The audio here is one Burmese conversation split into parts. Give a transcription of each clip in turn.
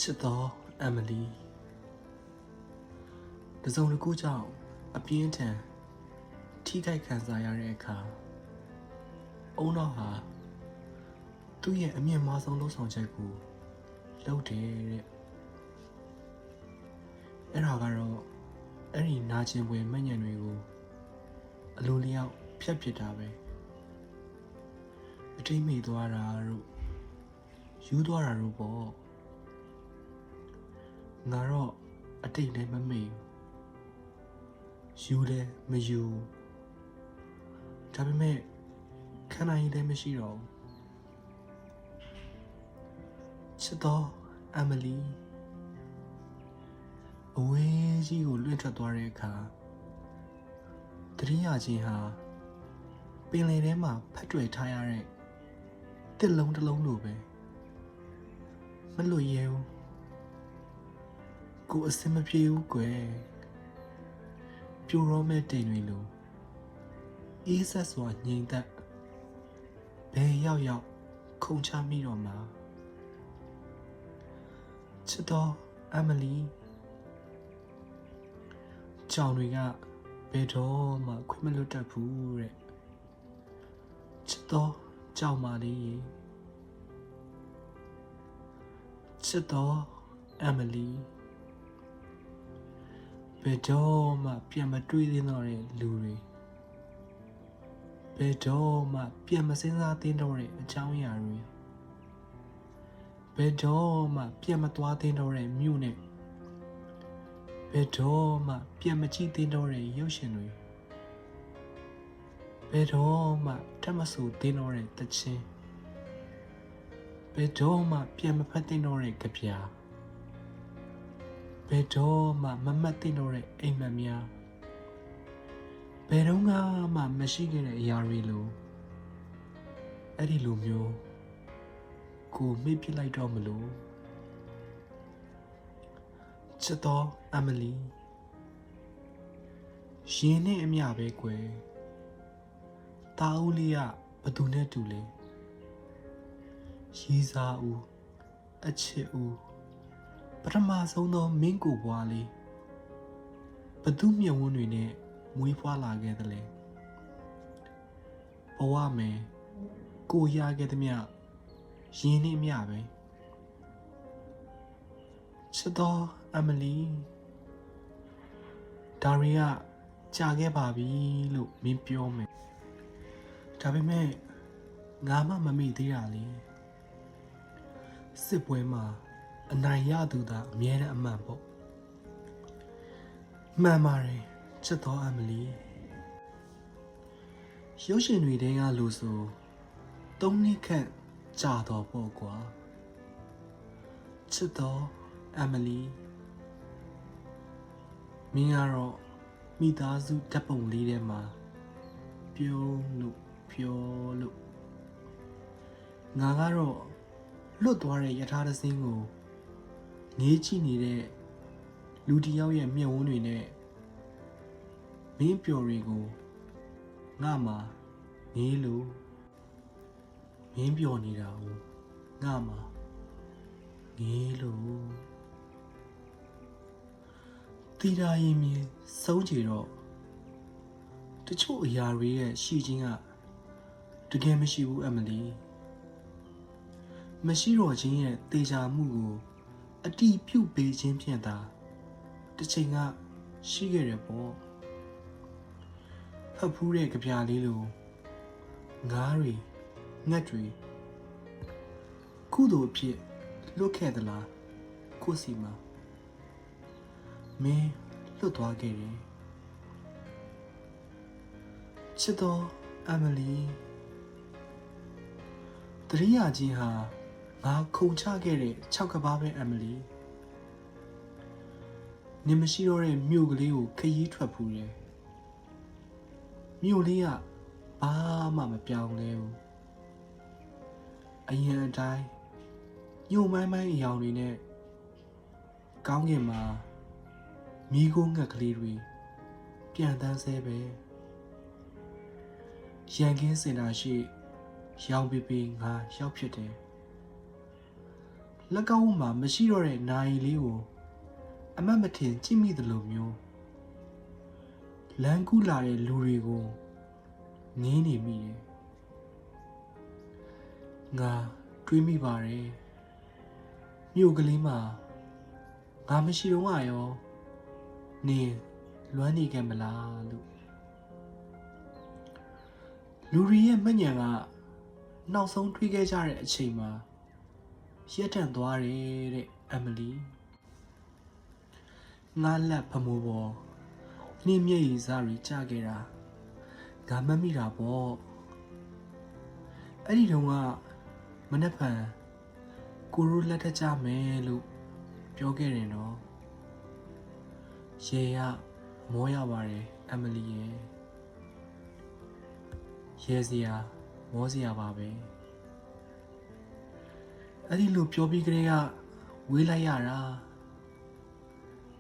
ချစ်သောအမလီတစုံတစ်ခုကြောင့်အပြင်းထန်ထိခိုက်ခံစားရတဲ့အခါအုံနောက်ဟာသူ့ရဲ့အမြင့်မားဆုံးလှုပ်ဆောင်ချက်ကိုလုပ်တယ်တဲ့အဲ့ဒါကတော့အဲ့ဒီနာကျင်ပွေမှတ်ဉဏ်တွေကိုအလိုလျောက်ဖြတ်ပစ်တာပဲအထိမ့်မိသွားတာတို့ယူသွားတာတို့ပေါ့ငါတော့အတိတ်လည်းမမေ့ဘူးယူလည်းမယူဒါပေမဲ့ခန္ဓာရည်လည်းမရှိတော့ဘူးချစ်တော်အမလီအဝေးကြီးကိုလွင့်ထွက်သွားတဲ့အခါတတိယချင်းဟာပင်လယ်ထဲမှာဖတ်တွေ့ထားရတဲ့တစ်လုံးတစ်လုံးလိုပဲမလွတ်ရဲဘူးကိုအစင်မပြေဘူးကွယ်ပြိုရောမဲ့တိမ်တွေလိုအေးဆက်စွာငြိမ်သက်ဘယ်ရောက်ရောက်ခုန်ချမိတော့မှာချစ်တော်အမလီကြောင်တွေကဘယ်တော့မှခွင့်မလွတ်တတ်ဘူးတဲ့ချစ်တော်ကြောင်ပါလေချစ်တော်အမလီဘယ်တော့မှပြန်မတွေးသင့်တော့တဲ့လူတွေဘယ်တော့မှပြန်မစဉ်းစားသင့်တော့တဲ့အကြောင်းအရာတွေဘယ်တော့မှပြန်မသွားသင့်တော့တဲ့မြို့နဲ့ဘယ်တော့မှပြန်မကြည့်သင့်တော့တဲ့ရုပ်ရှင်တွေဘယ်တော့မှတတ်မဆူသင့်တော့တဲ့သချင်းဘယ်တော့မှပြန်မဖတ်သင့်တော့တဲ့ကြပြာဘယ်တော့မှမမှတ်သင့်တော့တဲ့အိမ်မက်များဘယ်တော့မှမရှိခဲ့တဲ့အရာတွေလိုအဲ့ဒီလိုမျိုးကိုမေ့ပြလိုက်တော့မလို့ချစ်တော်အမလီရှင်နဲ့အမျှပဲကွယ်တာဦးလေးကဘသူနဲ့တူလဲရီစာဦးအချစ်ဦးပထမဆုံးသောမင်းကိုဘွားလေးဘသူမြတ်ဝန်းတွေနဲ့မွေးဖွားလာခဲ့တယ်လေဘဝမယ်ကိုရခဲ့သည်မြရင်နှင်းမြပဲချစ်တော်အမလီဒါရီကကြာခဲ့ပါပြီလို့မင်းပြောမယ်ဒါပေမဲ့ငါမှမမေ့သေးတာလေစစ်ပွဲမှာအနိုင်ရသူသာအမြဲတမ်းအမှန်ပေါ့မှန်ပါတယ်ချစ်တော်အမလီရုပ်ရှင်တွေတဲကလို့ဆို3 နှစ်ခန့်ကြာတော့ပေါ့ကွာချစ်တော်အမလီမင်းကတော့မိသားစုဓာတ်ပုံလေးထဲမှာပြုံးလို့ပြောလို့ငါကတော့လွတ်သွားတဲ့ယထာသစင်းကိုငေးကြည့်နေတဲ့လူတစ်ယောက်ရဲ့မျက်ဝန်းတွေနဲ့မင်းပျော်တွေကိုငါမှငေးလို့မင်းပျော်နေတာကိုငါမှငေးလို့တီတာရင်မြင်ဆုံးချေတော့တချို့အရာတွေရဲ့ရှိခြင်းကတကယ်မရှိဘူးအမလီမရှိတော့ခြင်းရဲ့တေချာမှုကိုအတိပြုတ်ပေးခြင်းဖြင့်သာတစ်ချိန်ကရှိခဲ့တယ်ပေါ့ဖတ်ဖူးတဲ့ကြပြားလေးလိုငါးတွေငှက်တွေကုသိုလ်အဖြစ်လွတ်ခဲ့သလားကိုစီမှာမင်းလွတ်သွားခဲ့တယ်ချစ်တော်အမလီတရိယာချင်းဟာငါခုန်ချခဲ့တဲ့6 ကဘာပဲအမလီနေမရှိတော့တဲ့မြို့ကလေးကိုခရီးထွက်ဖူးတယ်မြို့လေးကဘာမှမပြောင်းလဲဘူးအရင်အတိုင်းညိုမိုင်းမိုင်းအယောင်တွေနဲ့ကောင်းကင်မှာမိခိုးငှက်ကလေးတွေပြန်တန်းဆဲပဲရန်ကင်းစင်တာရှိရောင်ပီပီငါရောက်ဖြစ်တယ် လက်ကောက်မှာမရှိတော့တဲ့နိုင်လေးကိုအမတ်မထင်ကြည့်မိသလိုမျိုးလမ်းကူးလာတဲ့လူတွေကိုငင်းနေမိတယ်ငါတွေးမိပါတယ်မြို့ကလေးမှာငါမရှိတော့ရောနေလွမ်းနေခဲ့မလားလို့လူတွေရဲ့မှတ်ဉာဏ်ကနောက်ဆုံးတွေးခဲ့ကြတဲ့အချိန်မှာရက်တန့်သွားတယ်တဲ့အမလီငါလက်ဖမိုးပေါ်နှင်းမျက်ရည်စားရီကြခဲ့တာငါမမိတာပေါ့အဲ့ဒီတုန်းကမနှက်ဖန်ကိုရိုးလက်ထက်ကြမယ်လို့ပြောခဲ့တယ်နော်ရေရမောရပါတယ်အမလီရဲ့ရေစရာမောစရာပါပဲအဲ့ဒီလိုပြောပြီးကလေးကဝေးလိုက်ရတာ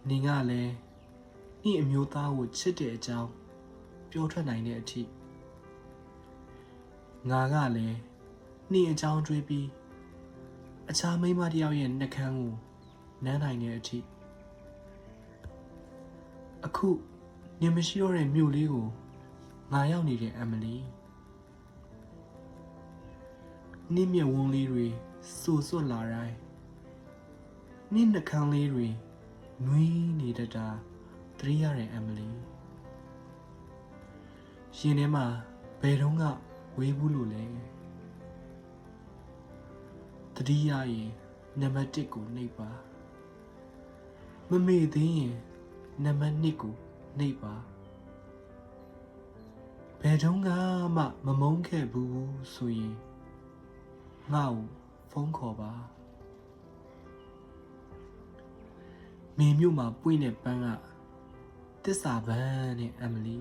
နင်ကလည်းနေ့အမျိုးသားကိုချစ်တဲ့အကြောင်းပြောထွက်နိုင်တဲ့အထိငါကလည်းနေ့အကြောင်းတွေးပြီးအခြားမိန်းမတစ်ယောက်ရဲ့နှကန်းကိုနမ်းနိုင်တဲ့အထိအခုနင်မရှိတော့တဲ့မြို့လေးကိုငါရောက်နေတဲ့အမလီနင့်မျက်ဝန်းလေးတွေဆူဆွတ်လာတိုင်းနင့်နှကန်းလေးတွေနွေးနေတတ်တာသတိရတဲ့အမလီရှင်ထဲမှာဘယ်တော့ကဝေးဘူးလို့လဲသတိရရင်နံပါတ်1ကိုနှိပ်ပါမမေ့သေးရင်နံပါတ်2ကိုနှိပ်ပါဘယ်တော့မှမမုန်းခဲ့ဘူးဆိုရင်ငါ့ကိုဖုန်းခေါ်ပါမင်းမြို့မှာပွင့်တဲ့ပန်းကတစ္ဆာပန်းနဲ့အမလီ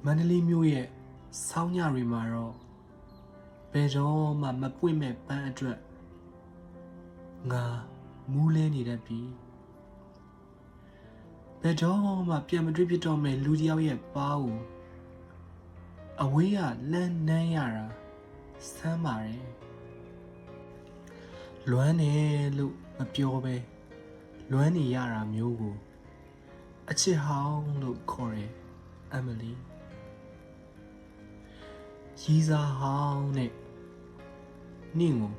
မန္တလေးမြို့ရဲ့ဆောင်းညတွေမှာတော့ဘယ်တော့မှမပွင့်မဲ့ပန်းအတွက်ငါမူးလဲနေတတ်ပြီဘယ်တော့မှပြန်မတွေ့ဖြစ်တော့မဲ့လူတစ်ယောက်ရဲ့ပါးကိုအဝေးကလမ်းနှမ်းရတာဆမ်းပါတယ်လွမ်းနေလို့မပြောပဲလွမ်းနေရတာမျိုးကိုအချစ်ဟောင်းလို့ခေါ်တယ်အမလီရီးစားဟောင်းနဲ့နင့်ကို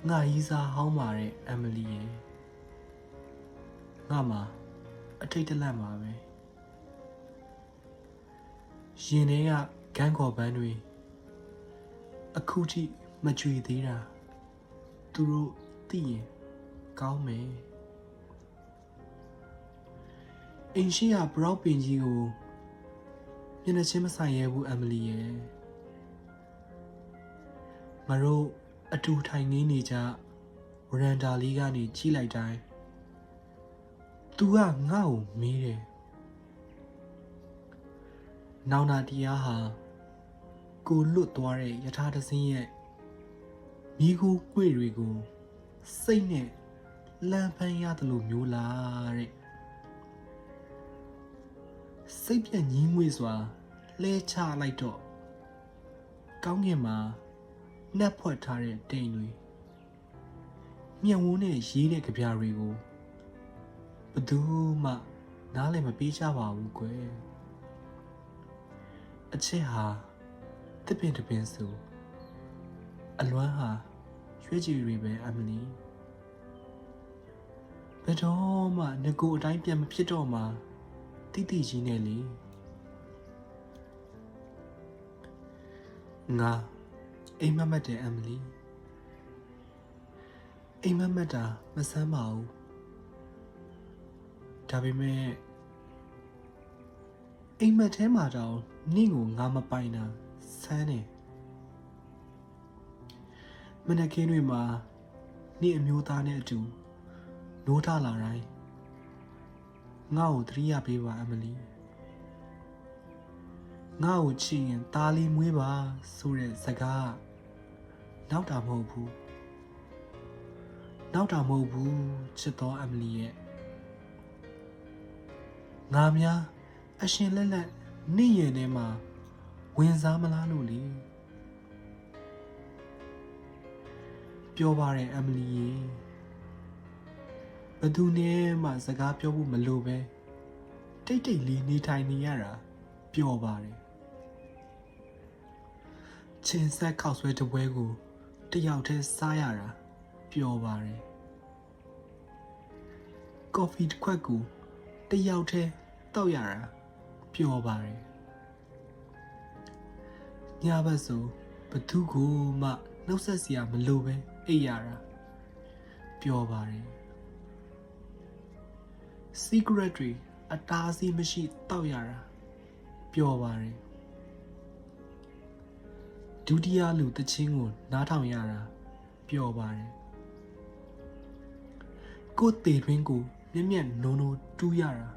ငါရီးစားဟောင်းပါတဲ့အမလီရဲ့ငါမှာအထိတ်တလန့်ပါပဲရင်ထဲကဂန်းခေါ်ပန်းတွေအခုထိမကြွေသေးတာသူတို့သိရင်ကောင်းမယ်အိမ်ရှိကဘရောက်ပင်ကြီးကိုမျက်နှာချင်းမဆိုင်ရဲဘူးအမလီရဲ့ငါတို့အတူထိုင်နေကြဝရန်ဒါလေးကနေကြည့်လိုက်တိုင်းသူကငါ့ကိုမေးတယ်နောင်နာတရားဟာကိုလွတ်သွားတဲ့ယထာတစင်းရဲ့မိကိုပွေတွေကိုစိတ်နဲ့လမ်းဖမ်းရတယ်လို့မျိုးလားတဲ့စိတ်ပြည့်ငြင်းငွေ့စွာလဲချလိုက်တော့ကောင်းကင်မှာနှက်ဖွက်ထားတဲ့တိမ်တွေမျက်ဝန်းနဲ့ရေးတဲ့ကြပြတွေကိုဘယ်သူမှနားလည်မပေးကြပါဘူးကွယ်အချစ်ဟာတပင်တပင်ဆိုအလွမ်းဟာရွှေကြည်တွေပဲအမလီဘယ်တော့မှငကိုအတိုင်းပြန်မဖြစ်တော့မှတိတိကြီးနဲ့လေငါအိမ်မက်မက်တယ်အမလီအိမ်မက်မက်တာမဆမ်းပါဘူးဒါပေမဲ့အိမ်မက်ထဲမှာတော့နင့်ကိုငါမပိုင်တာဆန်းတယ်မနက်ခင်းတွေမှာနင့်အမျိုးသားနဲ့အတူနိုးထလာတိုင်းငါ့ကိုသတိရပေးပါအမလီငါ့ကိုချစ်ရင်သားလေးမွေးပါဆိုတဲ့စကားနောက်တာမဟုတ်ဘူးနောက်တာမဟုတ်ဘူးချစ်တော်အမလီရဲ့ငါများအရှင်လက်လက်နေရင်ထဲမှာဝင်စားမလားလို့လေ ပြောပါတယ်အမလီရေဘသူနဲ့မှစကားပြောဖို့မလိုပဲတိတ်တိတ်လေးနေထိုင်နေရတာပျော်ပါတယ်ချင်းဆက်ခောက်ဆွဲတပွဲကိုတယောက်တည်းစားရတာပျော်ပါတယ်ကော်ဖီတစ်ခွက်ကိုတယောက်တည်းတောက်ရတာပျော်ပါတယ်ညဘက်ဆိုဘသူကိုမှနှုတ်ဆက်စရာမလိုပဲအိပ်ရတာပျော်ပါတယ် secret တွေအတားအဆီးမရှိတောက်ရတာပျော်ပါတယ်ဒုတိယလူတချင်းကိုနားထောင်ရတာပျော်ပါတယ်ကိုယ်တေတွင်ကိုမျက်မျက်နုံနုံတူးရတာ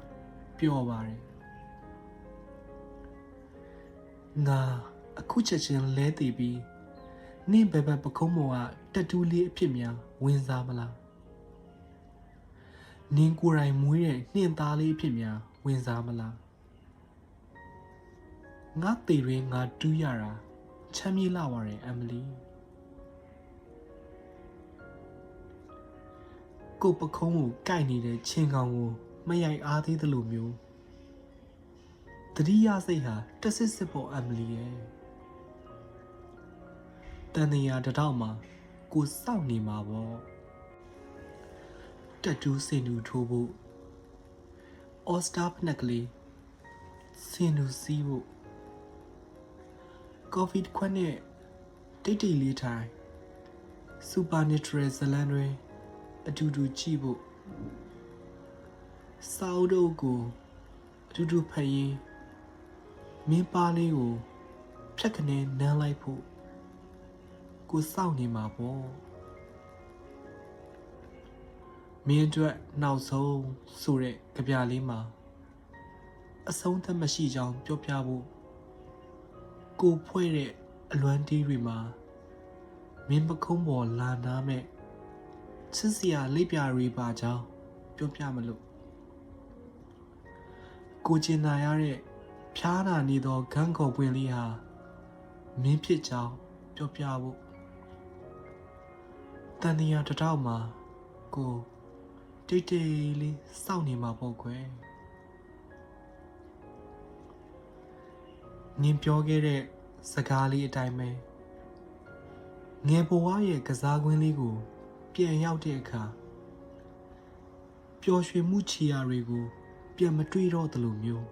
ပျော်ပါတယ်ငါအခုချက်ချင်းလဲတည်ပြီးနင့်ဘက်ဘက်ပခုံးမောကတက်တူးလေးအဖြစ်များဝင်စားမလားနင်းကိုယ်တိုင်မွေးတဲ့နှင့်သားလေးအဖြစ်များဝင်စားမလားငါတေတွင်ငါတူးရတာချမ်းမြေ့လာပါတယ်အမလီကိုပခုံးကိုကိုက်နေတဲ့ချင်းကောင်ကိုမရိုက်အားသေးသလိုမျိုးတတိယစိတ်ဟာတဆစ်စစ်ပေါ်အမလီရဲ့တန်တရားတထောက်မှာကိုစောင့်နေမှာပေါ့တက်တူးစင်တူထိုးဖို့အော်စတာဖနက်ကလေးစင်တူစီးဖို့ကော်ဖီခွက်နဲ့တိတ်တိတ်လေးထိုင်စူပါနက်ထရယ်ဇလန်တွေအတူတူကြည့်ဖို့စာအုပ်တို့ကိုအတူတူဖတ်ရင်းမင်းပါလေးကိုဖြတ်ခနဲနမ်းလိုက်ဖို့ကိုစောင့်နေမှာပေါ့မင်းအတွက်နောက်ဆုံးဆိုတဲ့ကြပြလေးမှာအဆုံးသတ်မရှိကြောင်းပြောပြဖို့ကိုဖွဲ့တဲ့အလွမ်းတီးတွေမှာမင်းပခုံးပေါ်လာနာမဲ့ချစ်စရာလေးပြတွေပါကြောင်းပြောပြမလို့ကိုကျင်နာရတဲ့ဖျားနာနေသောဂန်းခေါ်ပွင့်လေးဟာမင်းဖြစ်ကြောင်းပြောပြဖို့တန်တရားတစ်ထောက်မှာကိုတိတ်တိတ်လေးစောင့်နေမှာပေါ့ကွယ်နင်ပြောခဲ့တဲ့စကားလေးအတိုင်းပဲငယ်ဘဝရဲ့ကစားကွင်းလေးကိုပြန်ရောက်တဲ့အခါပျော်ရွှင်မှုချီရာတွေကိုပြန်မတွေ့တော့သလိုမျိုး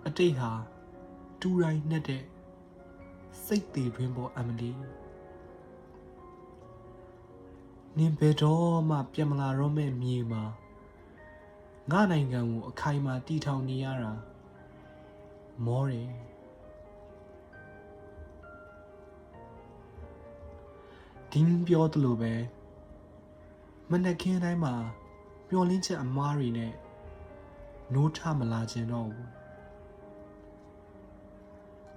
အတိတ်ဟာတူတိုင်းနှက်တဲ့စိတ်သေးတွင်ပေါ်အမလီနင်ဘယ်တော့မှပြန်မလာတော့မဲ့မြေမှာငါနိုင်ငံကိုအခိုင်အမာတည်ထောင်နေရတာမောတယ်ဒီပြောသလိုပဲမနက်ခင်းတိုင်းမှာမျောလင်းချက်အမားတွေနဲ့နိုးထမလာခြင်းတော့ဘူး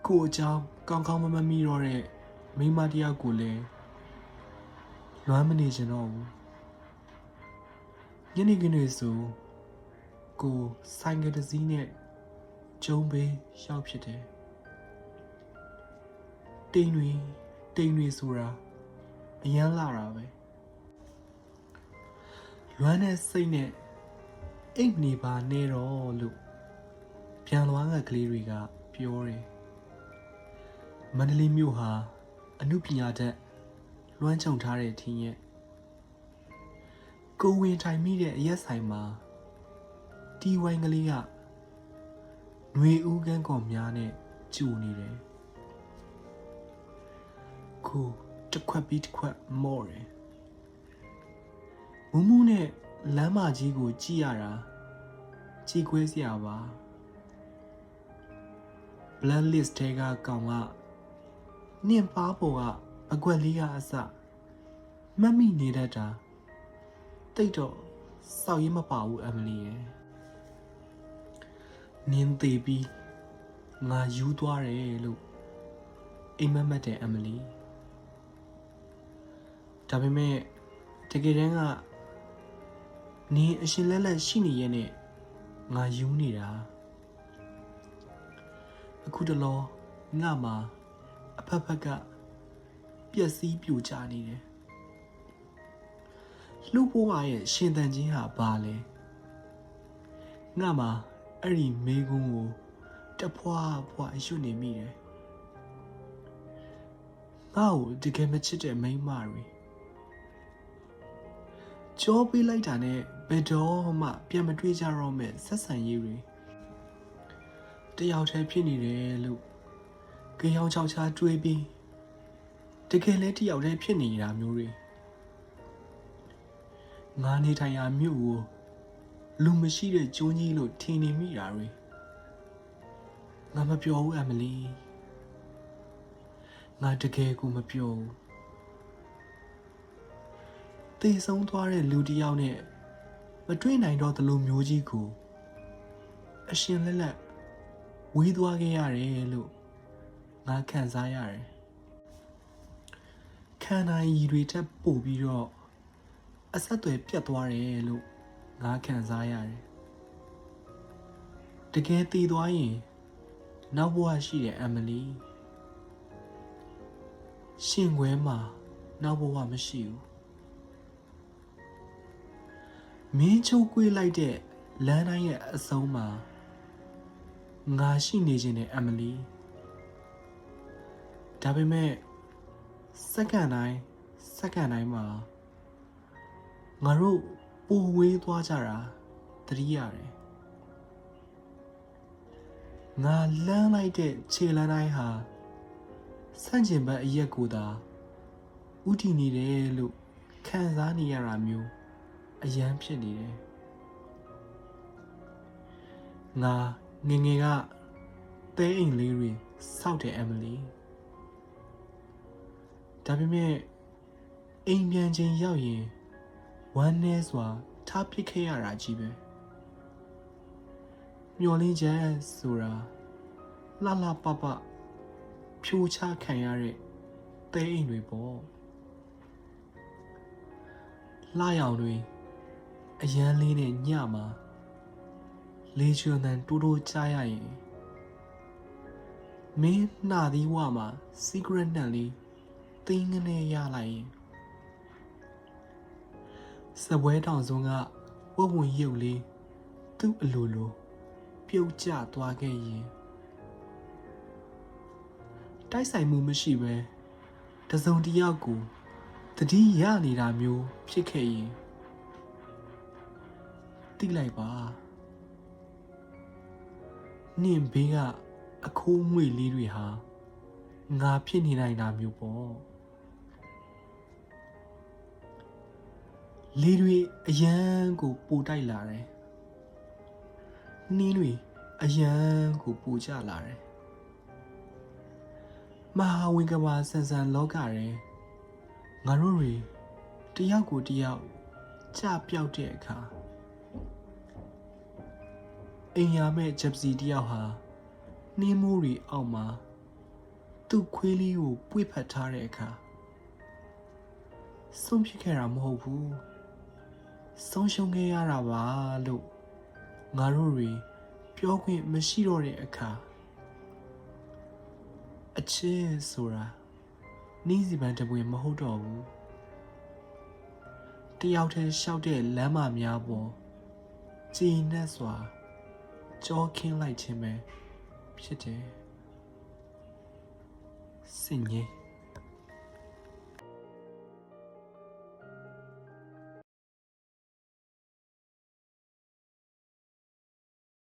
ကိုအကြောင်းကောင်းကောင်းမမီတော့တဲ့မိမတယောက်ကိုလည်းလွမ်းမနေခြင်းတော့ဘူးညနေခင်းတွေဆိုကိုဆိုင်ကယ်တစ်စီးနဲ့ကျုံးပေးရောက်ဖြစ်တယ်တိမ်တွေဆိုတာအရန်လာတာပဲလွမ်းတဲ့စိတ်နဲ့အိတ်နေပါနဲ့တော့လို့ပြန်လွမ်းကကလေးတွေကပြောတယ်မန္တလေးမြို့ဟာအမှုပညာတတ်လွမ်းချုံထားတဲ့ထင်းရဲ့ကိုဝင်ထိုင်မိတဲ့အရက်ဆိုင်မှာတီဝိုင်းကလေးကຫນွေဦးကန်းကော်များနဲ့ကြူနေတယ်ကိုတစ်ခွက်ပြီးတစ်ခွက်မော့တယ်မူးမူးနဲ့လမ်းမကြီးကိုကြည့်ရတာကြည်ခွဲစရာပါ blood list ထဲကကောင်ကနင့်ပါပေါ်ကအကွက်လေးကအစမတ်မိနေတတ်တာတိတ်တော့စောက်ရင်မပါဘူးအမလီရဲ့နင်းသေးပြီးငါယူသွားတယ်လို့အိမ်မက်မက်တဲ့အမလီဒါပေမဲ့တကယ်တမ်းကနင်းအရှင်လက်လက်ရှိနေရဲ့နဲ့ငါယူနေတာအခုတလောငါမှာအဖက်ဖက်က ျက်စီးပြိုကျနေတယ်လူဘဝရဲ့ရှင်သန်ခြင်းဟာဘာလဲငါမှအဲ့ဒီမေကွန်းကိုတဖွာဖွာရွတ်နေမိတယ်ငါ့ကိုတကယ်မချစ်တဲ့မိန်းမတွေကြောပေးလိုက်တာနဲ့ဘယ်တော့မှပြန်မတွေ့ကြတော့မဲ့ဆက်ဆံရေးတွေတယောက်တည်းဖြစ်နေတယ်လို့ကြောင်ချောက်ချားတွေးပြီးတကယ်လဲတယောက်တည်းဖြစ်နေတာမျိုးတွေငါနေထိုင်ရာမြို့ကိုလူမရှိတဲ့ကျွန်းကြီးလို့ထင်နေမိတာတွေငါမပြောဘူးအမလီငါတကယ်ကိုမပြောဘူးတေဆုံးသွားတဲ့လူတစ်ယောက်နဲ့မတွေ့နိုင်တော့သလိုမျိုးကြီးကိုအရှင်လက်လက်ဝေးသွားခဲ့ရတယ်လို့ငါခံစားရတယ်ခံနိုင်ရည်တွေထပ်ပို့ပြီးတော့အဆက်အသွယ်ပြတ်သွားတယ်လို့ငါခံစားရတယ်တကယ်တည်သွားရင်နောက်ဘဝရှိတဲ့အမလီရှင်ခွဲမှာနောက်ဘဝမရှိဘူးမင်းချုပ်ကွေးလိုက်တဲ့လမ်းတိုင်းရဲ့အဆုံးမှာငါရှိနေခြင်းနဲ့အမလီဒါပေမဲ့စက္ကန့်တိုင်းမှာငါတို့ပူဝေးသွားကြတာသတိရတယ်ငါလမ်းလိုက်တဲ့ခြေလမ်းတိုင်းဟာဆန့်ကျင်ဘက်အရက်ကိုသာဥတည်နေတယ်လို့ခံစားနေရတာမျိုးအယမ်းဖြစ်နေတယ်ငါငယ်ငယ်ကတဲအိမ်လေးတွေစောက်တယ်အမလီဒါပေမဲ့အိမ်ပြန်ချိန်ရောက်ရင်ဝမ်းနည်းစွာထားပစ်ခဲ့ရတာကြီးပဲမျောလင်းချက်ဆိုတာလှလှပပဖြိုချခံရတဲ့တဲအိမ်တွေပေါ့လှရောင်တွေအရန်လေးနဲ့ညမှာလေချွန်တန်တိုးတိုးကြားရရင်မင်းနှာသီးဝမှာ secret နဲ့လေးသိငနဲ့ရလိုက်ရင်စပွဲတောင်စုံကဝဝွန်ရုပ်လေးသူ့အလိုလိုပြုတ်ကျသွားခဲ့ရင်တိုက်ဆိုင်မှုမရှိပဲတစုံတစ်ယောက်ကိုတတိရနေတာမျိုးဖြစ်ခဲ့ရင်တိလိုက်ပါနင့်ဘေးကအခိုးငွေလေးတွေဟာငါဖြစ်နေနိုင်တာမျိုးပေါ့လေတွေအယံကိုပူတိုက်လာတယ်နှင်းတွေအယံကိုပူကျလာတယ်မဟာဝင်ကဘာဆန်ဆန်လောကရဲငါတို့တွေတယောက်ကိုတယောက်ကြပြောက်တဲ့အခါအိမ်ရမဲ့ဂျပစီတယောက်ဟာနှင်းမိုးတွေအောက်မှာသူ့ခွေးလေးကိုပွေ့ဖက်ထားတဲ့အခါဆုံးဖြတ်ခဲ့တာမဟုတ်ဘူးဆုံးရှုံးခဲ့ရတာပါလို့ငါတို့တွေပြောခွင့်မရှိတော့တဲ့အခါအချစ်ဆိုတာနှီးစီပန်းတပွင့်မဟုတ်တော့ဘူးတယောက်တည်းရှောက်တဲ့လမ်းမများပေါ်ကြည်နက်စွာကြောခင်းလိုက်ခြင်းပဲဖြစ်တယ်စင်ကြီး